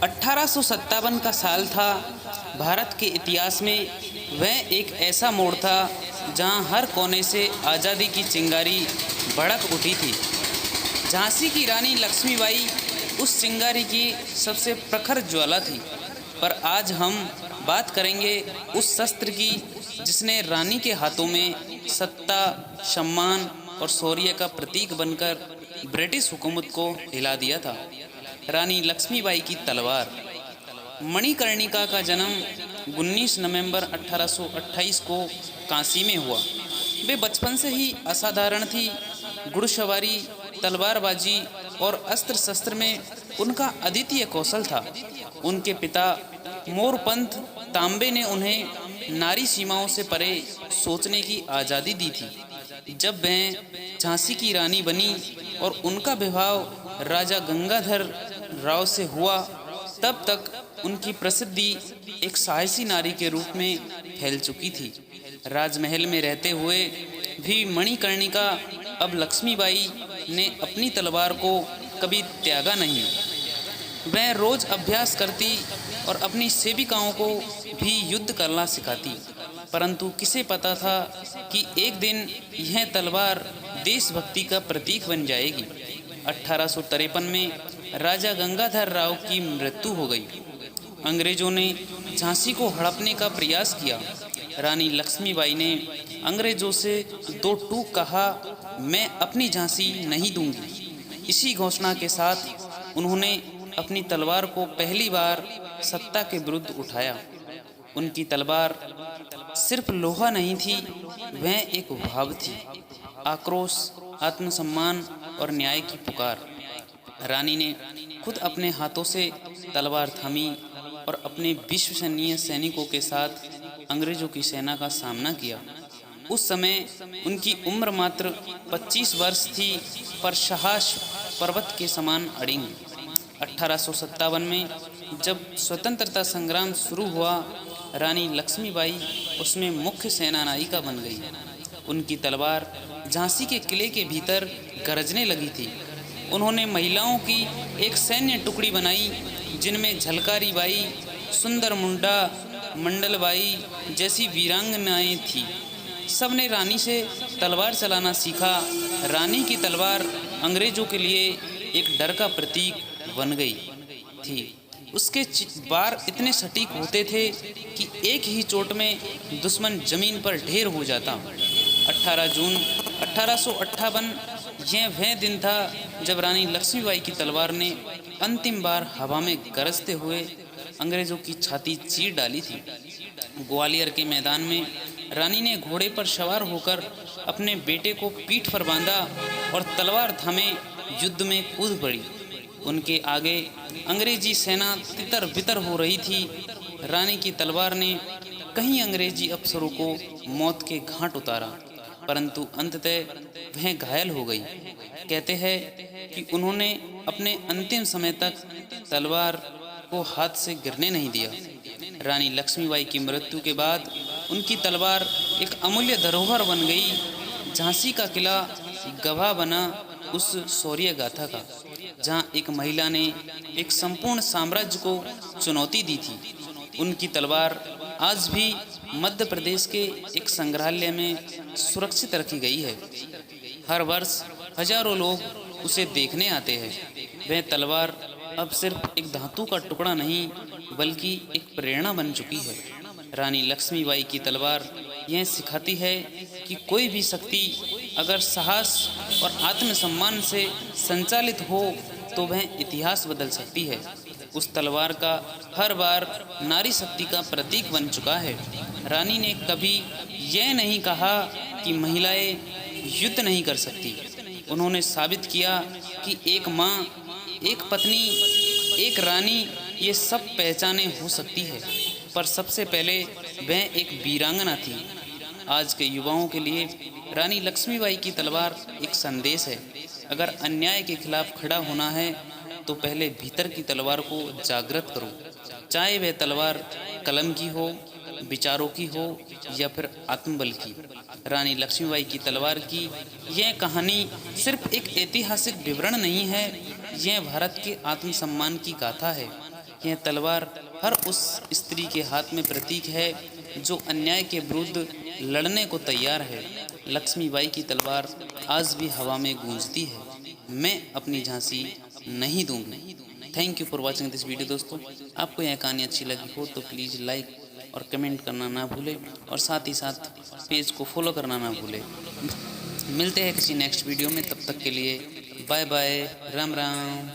1857 का साल था। भारत के इतिहास में वह एक ऐसा मोड़ था जहां हर कोने से आज़ादी की चिंगारी भड़क उठी थी। झांसी की रानी लक्ष्मीबाई उस चिंगारी की सबसे प्रखर ज्वाला थी। पर आज हम बात करेंगे उस शस्त्र की जिसने रानी के हाथों में सत्ता, सम्मान और शौर्य का प्रतीक बनकर ब्रिटिश हुकूमत को हिला दिया था। रानी लक्ष्मीबाई की तलवार। मणिकर्णिका का जन्म 19 नवंबर 1828 को काशी में हुआ। वे बचपन से ही असाधारण थी। घुड़सवारी, तलवारबाजी और अस्त्र शस्त्र में उनका अद्वितीय कौशल था। उनके पिता मोरपंथ तांबे ने उन्हें नारी सीमाओं से परे सोचने की आज़ादी दी थी। जब वह झांसी की रानी बनी और उनका विवाह राजा गंगाधर राव से हुआ, तब तक उनकी प्रसिद्धि एक साहसी नारी के रूप में फैल चुकी थी। राजमहल में रहते हुए भी मणिकर्णिका अब लक्ष्मीबाई ने अपनी तलवार को कभी त्यागा नहीं। वह रोज अभ्यास करती और अपनी सेविकाओं को भी युद्ध करना सिखाती। परंतु किसे पता था कि एक दिन यह तलवार देशभक्ति का प्रतीक बन जाएगी। 1853 में राजा गंगाधर राव की मृत्यु हो गई। अंग्रेजों ने झांसी को हड़पने का प्रयास किया। रानी लक्ष्मीबाई ने अंग्रेजों से दो टूक कहा, मैं अपनी झांसी नहीं दूंगी। इसी घोषणा के साथ उन्होंने अपनी तलवार को पहली बार सत्ता के विरुद्ध उठाया। उनकी तलवार सिर्फ लोहा नहीं थी, वह एक भाव थी, आक्रोश, आत्मसम्मान और न्याय की पुकार। रानी ने खुद अपने हाथों से तलवार थामी और अपने विश्वसनीय सैनिकों के साथ अंग्रेजों की सेना का सामना किया। उस समय उनकी उम्र मात्र 25 वर्ष थी, पर साहस पर्वत के समान अड़िंग। 1857 में जब स्वतंत्रता संग्राम शुरू हुआ, रानी लक्ष्मीबाई उसमें मुख्य सेना नायिका बन गई। उनकी तलवार झांसी के किले के भीतर गरजने लगी थी। उन्होंने महिलाओं की एक सैन्य टुकड़ी बनाई जिनमें झलकारी बाई, सुंदर मुंडा, मंडलबाई जैसी वीरांगनाएं थीं। सबने रानी से तलवार चलाना सीखा। रानी की तलवार अंग्रेजों के लिए एक डर का प्रतीक बन गई थी। उसके बार इतने सटीक होते थे कि एक ही चोट में दुश्मन जमीन पर ढेर हो जाता। 18 जून 1858 यह वह दिन था जब रानी लक्ष्मीबाई की तलवार ने अंतिम बार हवा में गरजते हुए अंग्रेजों की छाती चीर डाली थी। ग्वालियर के मैदान में रानी ने घोड़े पर सवार होकर अपने बेटे को पीठ पर बांधा और तलवार थामे युद्ध में कूद पड़ी। उनके आगे अंग्रेजी सेना तितर बितर हो रही थी। रानी की तलवार ने कई अंग्रेजी अफसरों को मौत के घाट उतारा, परंतु अंततः वह घायल हो गई। कहते हैं कि उन्होंने अपने अंतिम समय तक तलवार को हाथ से गिरने नहीं दिया। रानी लक्ष्मीबाई की मृत्यु के बाद उनकी तलवार एक अमूल्य धरोहर बन गई। झांसी का किला गवाह बना उस शौर्य गाथा का, जहां एक महिला ने एक संपूर्ण साम्राज्य को चुनौती दी थी। उनकी तलवार आज भी मध्य प्रदेश के एक संग्रहालय में सुरक्षित रखी गई है। हर वर्ष हजारों लोग उसे देखने आते हैं। वह तलवार अब सिर्फ एक धातु का टुकड़ा नहीं, बल्कि एक प्रेरणा बन चुकी है। रानी लक्ष्मीबाई की तलवार यह सिखाती है कि कोई भी शक्ति अगर साहस और आत्मसम्मान से संचालित हो तो वह इतिहास बदल सकती है। उस तलवार का हर बार नारी शक्ति का प्रतीक बन चुका है। रानी ने कभी यह नहीं कहा कि महिलाएं युद्ध नहीं कर सकती। उन्होंने साबित किया कि एक माँ, एक पत्नी, एक रानी ये सब पहचाने हो सकती है, पर सबसे पहले वह एक वीरांगना थी। आज के युवाओं के लिए रानी लक्ष्मीबाई की तलवार एक संदेश है। अगर अन्याय के खिलाफ खड़ा होना है तो पहले भीतर की तलवार को जागृत करो, चाहे वह तलवार कलम की हो, विचारों की हो या फिर आत्मबल की। रानी लक्ष्मीबाई की तलवार की यह कहानी सिर्फ एक ऐतिहासिक विवरण नहीं है, यह भारत के आत्मसम्मान की गाथा है। यह तलवार हर उस स्त्री के हाथ में प्रतीक है जो अन्याय के विरुद्ध लड़ने को तैयार है। लक्ष्मीबाई की तलवार आज भी हवा में गूंजती है। मैं अपनी झांसी नहीं दूंगी। Thank you for watching this video दोस्तों। आपको यह कहानी अच्छी लगी हो तो प्लीज़ लाइक और कमेंट करना ना भूलें और साथ ही साथ पेज को फॉलो करना ना भूलें। मिलते हैं किसी नेक्स्ट वीडियो में, तब तक के लिए बाय बाय, राम राम।